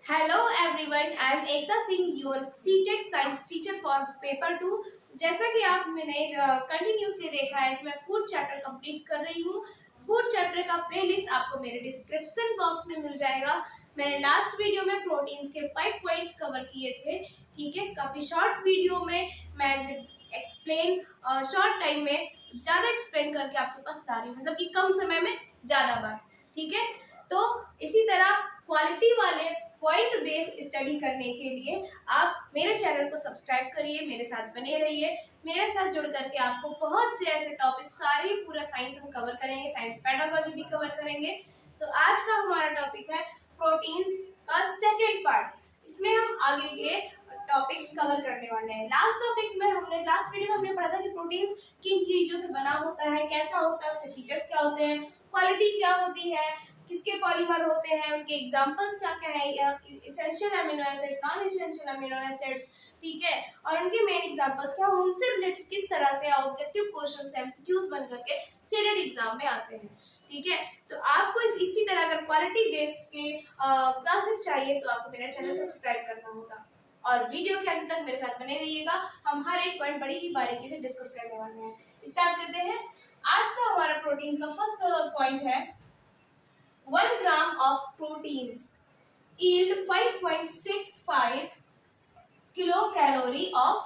Hello everyone, I am Ekta Singh, your seated science teacher for paper 2। जैसा कि आप मैंने कंटिन्यूसली देखा है कि मैं फूड चैप्टर कंप्लीट कर रही हूँ। फूड चैप्टर का प्लेलिस्ट आपको मेरे डिस्क्रिप्शन बॉक्स में मिल जाएगा। मैंने लास्ट वीडियो में प्रोटीन्स के 5 पॉइंट्स कवर किए थे। ठीक है, काफ़ी शॉर्ट वीडियो में मैं एक्सप्लेन शॉर्ट टाइम में ज़्यादा एक्सप्लेन करके आपके पास ला रही हूँ, मतलब कि कम समय में ज़्यादा बात। ठीक है, तो इसी तरह क्वालिटी वाले पॉइंट बेस स्टडी करने के लिए आप मेरे चैनल को सब्सक्राइब करिए, मेरे साथ बने रहिए। मेरे साथ जुड़ करके आपको बहुत से ऐसे टॉपिक, सारे पूरा साइंस हम कवर करेंगे, साइंस पेडागोजी भी कवर करेंगे। तो आज का हमारा टॉपिक है प्रोटीन्स का सेकेंड पार्ट। इसमें हम आगे के टॉपिक्स कवर करने वाले हैं। लास्ट वीडियो में हमने पढ़ा था कि प्रोटीन्स किन चीजों से बना होता है, कैसा होता है, उसके फीचर्स क्या होते हैं, क्वालिटी क्या होती है, किसके पॉलीमर होते हैं, उनके एग्जांपल्स क्या क्या है, essential amino acids, non essential amino acids. ठीक है, और उनके मेन एग्जांपल्स क्या, उनसे रिलेटेड किस तरह से ऑब्जेक्टिव क्वेश्चंस एमसीक्यूज बन करके सीटेड एग्जाम में आते हैं। ठीक है, तो आपको इसी तरह अगर क्वालिटी बेस के क्लासेस चाहिए तो आपको मेरा चैनल सब्सक्राइब करना होगा और वीडियो के अंत तक मेरे साथ बने रहिएगा। हम हर एक पॉइंट बड़ी ही बारीकी से डिस्कस करने वाले हैं। स्टार्ट करते हैं। आज का हमारा प्रोटीन्स का फर्स्ट पॉइंट है 1 gram of proteins yield 5.65 kilocalorie of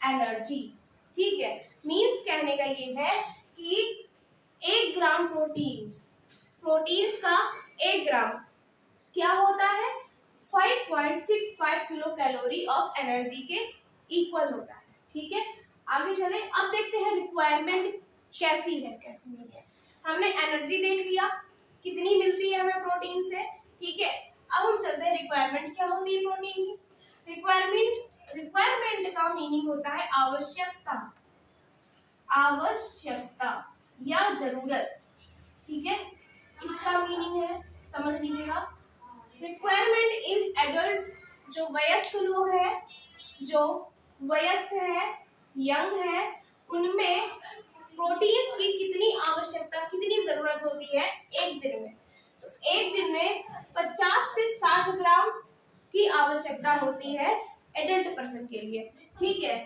energy। ठीक है, मीन्स कहने का ये है कि 1 ग्राम प्रोटीन्स का 1 ग्राम क्या होता है, 5.65 किलो कैलोरी ऑफ एनर्जी के इक्वल होता है। ठीक है, आगे चले, अब देखते हैं रिक्वायरमेंट कैसी है कैसी नहीं है। हमने एनर्जी देख लिया कितनी मिलती है हमें प्रोटीन से। ठीक है, अब हम चलते हैं रिक्वायरमेंट क्या होती है प्रोटीन की। रिक्वायरमेंट का मीनिंग होता है आवश्यकता या जरूरत। ठीक है, इसका मीनिंग है, समझ लीजिएगा। रिक्वायरमेंट इन एडल्ट्स, जो वयस्क लोग हैं, यंग है, उनमें प्रोटीन्स की कितनी आवश्यकता, कितनी जरूरत होती है एक दिन में। तो एक दिन में 50 से 60 ग्राम की आवश्यकता होती है एडल्ट पर्सन के लिए। ठीक है,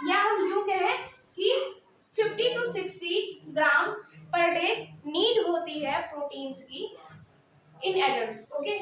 या हम यूं कहें कि 50 to 60 gram per day need होती है प्रोटीन्स की इन एडल्ट्स। ओके,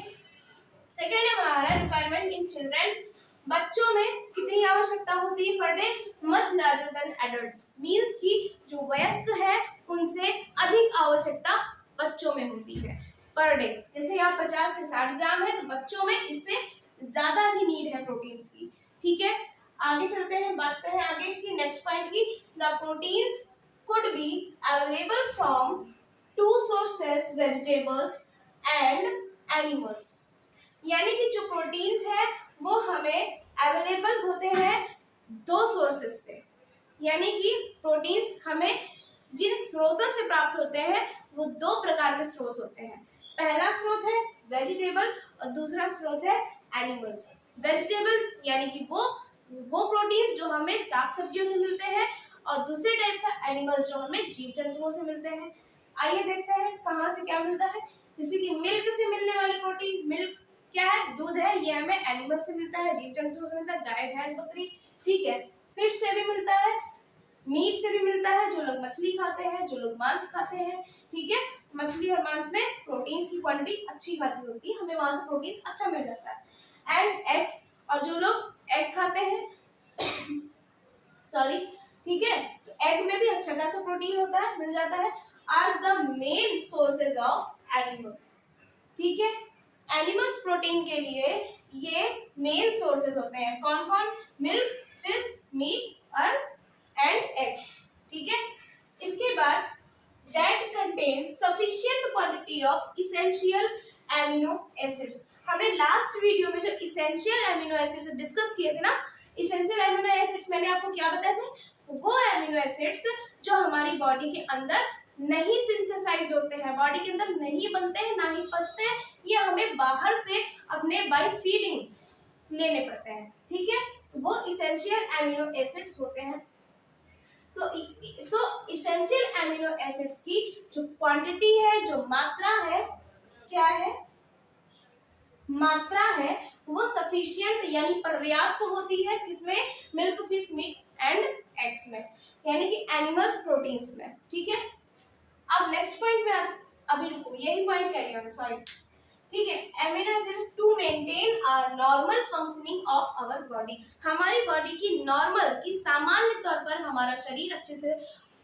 सेकेंड है हमारा रिक्वायरमेंट इन चिल्ड्रन। बच्चों में कितनी आवश्यकता होती है per day, much larger than adults, means कि जो वयस्क है उनसे अधिक आवश्यकता बच्चों में होती है पर डे। जैसे यहाँ 50 से 60 ग्राम है तो बच्चों में इससे ज्यादा ही नीड है प्रोटीन्स की। ठीक है, आगे चलते हैं, बात करें आगे की नेक्स्ट पॉइंट की। The proteins could be available from 2 sources, vegetables and animals. यानी कि जो प्रोटीन्स है वो हमें अवेलेबल होते हैं 2 सोर्सेस से। यानी कि प्रोटीन्स हमें जिन स्रोतों से प्राप्त होते हैं वो 2 प्रकार के स्रोत होते हैं। पहला स्रोत है वेजिटेबल और दूसरा स्रोत है एनिमल्स। वेजिटेबल यानी कि वो प्रोटीन्स जो हमें साग सब्जियों से मिलते हैं, और दूसरे टाइप का एनिमल्स जो हमें जीव जंतुओं से मिलते हैं। आइए देखते हैं कहाँ से क्या मिलता है। जैसे कि मिल्क से मिलने वाले प्रोटीन, मिल्क क्या है, दूध है, ये हमें एनिमल से मिलता है, जीव जंतुओं से मिलता है, गाय भैंस बकरी। ठीक है, फिश से भी मिलता है, मीट से भी मिलता है, जो लोग मछली खाते हैं, जो लोग मांस खाते हैं। ठीक है, मछली और मांस में प्रोटीन्स की क्वांटिटी अच्छी खासी होती है, हमें वहां से प्रोटीन्स अच्छा मिल जाता है। एंड एग्स, और जो लोग एग खाते हैं सॉरी, ठीक है, तो एग में भी अच्छा खासा प्रोटीन होता है, मिल जाता है। Are the main sources of animal. ठीक है, एनिमल्स प्रोटीन के लिए ये मेन सोर्सेज होते हैं। कौन कौन, milk, fish, meat and eggs. ठीक है, इसके बाद that contain sufficient quantity of essential amino acids. हमने लास्ट वीडियो में जो इसेंशियल एमिनो एसिड्स डिस्कस किए थे ना, इसेंशियल एमिनो एसिड्स मैंने आपको क्या बताए थे, वो एमिनो एसिड्स जो हमारी बॉडी के अंदर नहीं सिंथेसाइज होते हैं, बॉडी के अंदर नहीं बनते हैं, ना ही पचते हैं, ये हमें बाहर से अपने बाय फीडिंग लेने पड़ते हैं। ठीक है, वो इसेंशियल एमिनो एसिड्स होते हैं। तो इसेंशियल एमिनो एसिड्स की जो क्वांटिटी है, जो मात्रा है, क्या है, मात्रा है, वो सफिशिएंट यानी पर्याप्त होती है किसमें, milk, fish, meat and eggs में, यानी कि एनिमल्स प्रोटीन्स में। ठीक है, अब नेक्स्ट पॉइंट में अभी रुको, यही पॉइंट कह रही हूँ, सॉरी। ठीक है, amino acid to maintain our normal functioning of our body, हमारी बॉडी की नॉर्मल की सामान्य तौर पर हमारा शरीर अच्छे से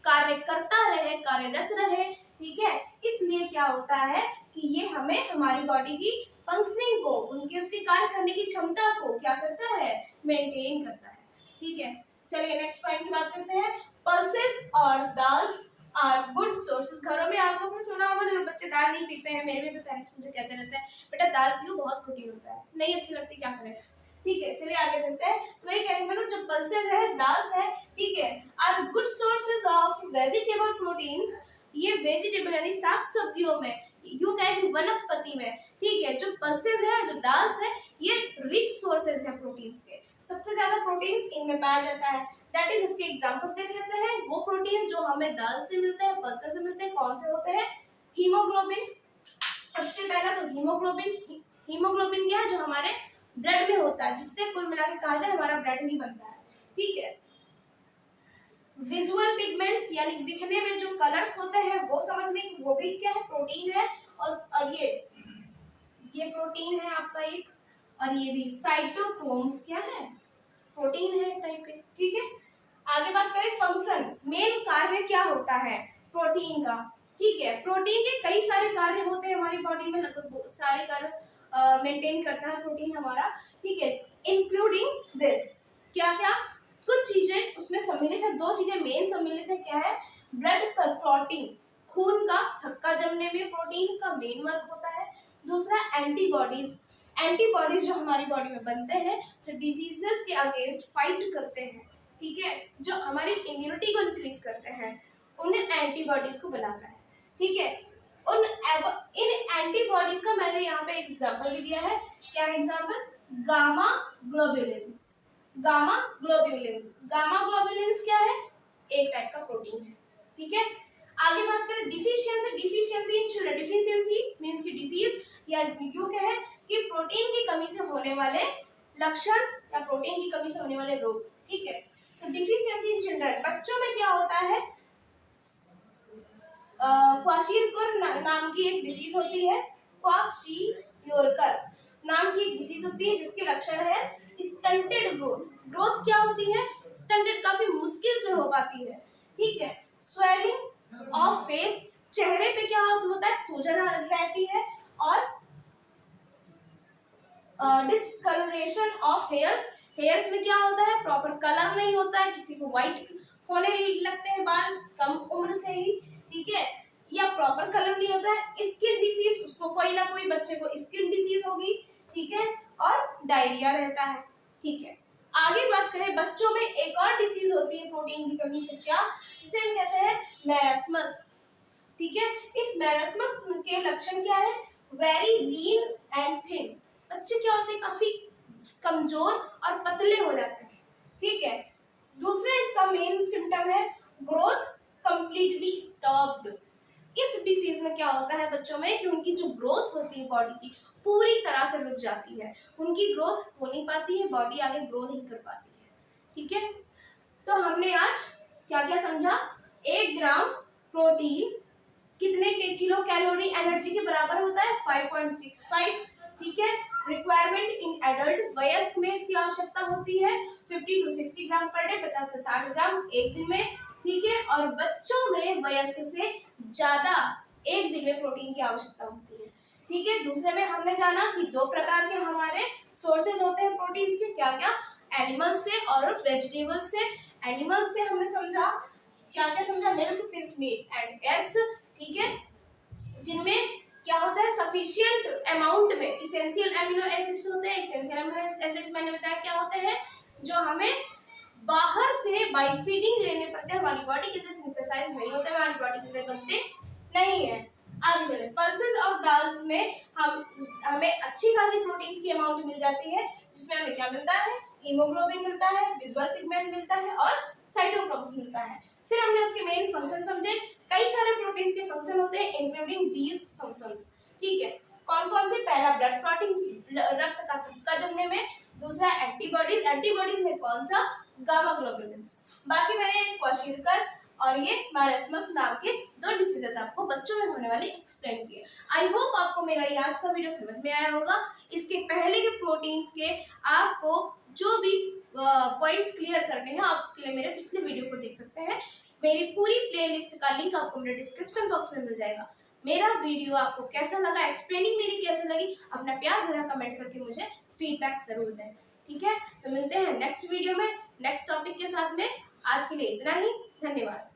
कार्य करता रहे, कार्यरत रहे। ठीक है, इसलिए क्या होता है कि ये हमें हमारी बॉडी की फंक्शनिंग को, उनके उसकी कार्य करने की क्षमता को क्या करता है, मेंटेन करता है। ठीक है, चलिए नेक्स्ट पॉइंट की बात करते हैं। पल्सेस और दाल्स आर गुड सोर्सेज। घरों में आप लोगों ने सुना होगा जो बच्चे दाल नहीं पीते हैं, मेरे भी पेरेंट्स मुझे कहते रहते हैं बेटा दाल पियो, बहुत प्रोटीन होता है, नहीं अच्छी लगती क्या करें। ठीक है, चलिए आगे चलते हैं। तो ये कहने मतलब जो पल्सेस है, दाल्स है, ठीक है, are good sources of vegetable proteins, ये वेजिटेबल यानी साग सब्जियों में, यूं कहें कि वनस्पति में, ठीक है, जो पल्सेस है, जो दाल्स है, ये रिच सोर्सेज है प्रोटीन्स के, सबसे ज्यादा प्रोटीन्स इनमें पाया जाता है। दैट इज, इसके एग्जांपल्स देख लेते हैं। वो प्रोटीन्स जो हमें दाल से मिलते हैं, पल्सेस से मिलते हैं, कौन से होते हैं, हीमोग्लोबिन, सबसे पहला तो हीमोग्लोबिन। हीमोग्लोबिन क्या है, जो हमारे ब्लड में होता है, जिससे कुल मिला के कहा जाए हमारा ब्लड ही बनता है। ठीक है, विजुअल पिगमेंट्स यानी दिखने में जो कलर्स होते हैं वो समझने की, वो भी क्या है, प्रोटीन है। और ये प्रोटीन है आपका एक, और ये भी साइटोक्रोम्स क्या है, प्रोटीन है टाइप के। ठीक है, आगे बात करें फंक्शन, मेन कार्य क्या होता है प्रोटीन का। ठीक है, प्रोटीन के कई सारे कार्य होते हैं हमारी बॉडी में, लगभग सारे कार्य मेंटेन करता है प्रोटीन हमारा। ठीक है, इंक्लूडिंग दिस, क्या क्या, कुछ चीजें उसमें सम्मिलित है, दो चीजें मेन सम्मिलित है, क्या है, ब्लड क्लॉटिंग, खून का थक्का जमने में प्रोटीन का मेन वर्क होता है। दूसरा एंटीबॉडीज, एंटीबॉडीज जो हमारी बॉडी में बनते हैं, जो डिजीजेस के अगेंस्ट फाइट करते हैं, ठीक है, जो हमारी इम्यूनिटी को इंक्रीज करते हैं, उन्हें एंटीबॉडीज को बनाता है। ठीक है, इन एंटीबॉडीज का मैंने यहाँ पे एक एग्जांपल भी दिया है। क्या example, gamma globulins. Gamma globulins, gamma globulins क्या है, एक टाइप का प्रोटीन है। ठीक है, आगे बात करें deficiency, deficiency in children, deficiency means की डिजीज, या यूं कहें कि प्रोटीन की कमी से होने वाले लक्षण या प्रोटीन की कमी से होने वाले रोग। ठीक है, तो डिफिशियंसी इन चिल्ड्रन, बच्चों में क्या होता है, क्वाशियोकर नाम की एक डिजीज होती है, क्वाशियोकर नाम की एक डिजीज होती है, जिसके लक्षण है स्टंटेड ग्रोथ। ग्रोथ क्या होती है, स्टंटेड, काफी मुश्किल से हो पाती है। ठीक है, स्वेलिंग ऑफ फेस, चेहरे पे क्या होता है, सूजन रहती है, और डिस्कलरेशन ऑफ हेयर्स, हेयर्स में क्या होता है, प्रॉपर कलर नहीं होता है, किसी को व्हाइट होने लगते हैं बाल कम उम्र से ही। ठीक है, या प्रॉपर कलर नहीं होता है। स्किन डिसीज, उसको कोई ना कोई बच्चे को स्किन डिसीज होगी। ठीक है, और डायरिया रहता है। ठीक है, आगे बात करें, बच्चों में एक और डिसीज होती है प्रोटीन की कमी से, क्या, जिसे हम कहते हैं मैरस्मस। ठीक है, इस मैरस्मस के लक्षण क्या है, वेरी लीन एंड थिन, बच्चे क्या होते हैं, काफी कमजोर और पतले हो जाते हैं। ठीक है, दूसरा इसका मेन सिम्टम है ग्रोथ कंप्लीटली स्टॉप्ड। इस डिसीज में क्या होता है बच्चों में कि उनकी जो ग्रोथ होती है बॉडी की, पूरी तरह से रुक जाती है, उनकी ग्रोथ हो नहीं पाती है, बॉडी आगे ग्रो नहीं कर पाती है। ठीक है, तो हमने आज क्या क्या समझा, 1 ग्राम प्रोटीन कितने किलो कैलोरी एनर्जी के बराबर होता है, 5.65। ठीक है, रिक्वायरमेंट इन एडल्ट, वयस्क में इसकी आवश्यकता होती है 50 to 60 ग्राम पर डे, 50 से 60 ग्राम एक दिन में। ठीक है, और बच्चों में वयस्क से ज्यादा एक दिन में प्रोटीन की आवश्यकता होती है। ठीक है, दूसरे में हमने जाना कि 2 प्रकार के हमारे सोर्सेज होते हैं प्रोटीन्स के, क्या क्या, एनिमल्स से और वेजिटेबल्स से। एनिमल्स से हमने समझा, क्या क्या समझा, milk, fish, meat and eggs. ठीक है, जिनमें क्या होता है, सफिशिएंट अमाउंट में एसेंशियल अमीनो एसिड्स होते हैं। एसेंशियल अमीनो एसिड्स मैंने बताया क्या होते हैं, जो हमें बाहर से बाय फीडिंग लेने पड़ते हैं, हमारी बॉडी के अंदर सिंथेसाइज नहीं होते, हमारी बॉडी के अंदर बनते नहीं है। आगे चले, पल्सेस और दाल्स में हमें अच्छी खासी प्रोटीन्स की अमाउंट मिल जाती है, जिसमें हमें क्या मिलता है, हीमोग्लोबिन मिलता है, विजुअल पिगमेंट मिलता है, और साइटोक्रोम्स मिलता है। फिर हमने उसके मेन फंक्शन समझे, कई सारे प्रोटीन्स के फंक्शन होते हैं इंक्लूडिंग दीज फंक्शंस। ठीक है, कौन कौन से, पहला ब्लड क्लॉटिंग, रक्त का थक्का जमने दूसरा एंटीबॉडीज, एंटीबॉडीज में कौन सा, गामा ग्लोबुलिन्स। बाकी मैंने क्वाशिरकर और ये मारेस्मस नाम के 2 डिसीजेस आपको बच्चों में होने वाले एक्सप्लेन किए। आई होप आपको मेरा ये आज का वीडियो समझ में आया होगा। इसके पहले के प्रोटीन्स के आपको जो भी पॉइंट्स क्लियर करने हैं आप उसके लिए मेरे पिछले वीडियो को देख सकते हैं। मेरी पूरी प्लेलिस्ट का लिंक आपको मेरे डिस्क्रिप्शन बॉक्स में मिल जाएगा। मेरा वीडियो आपको कैसा लगा, एक्सप्लेनिंग मेरी कैसी लगी, अपना प्यार भरा कमेंट करके मुझे फीडबैक जरूर दें। ठीक है, तो मिलते हैं नेक्स्ट वीडियो में नेक्स्ट टॉपिक के साथ में। आज के लिए इतना ही, धन्यवाद।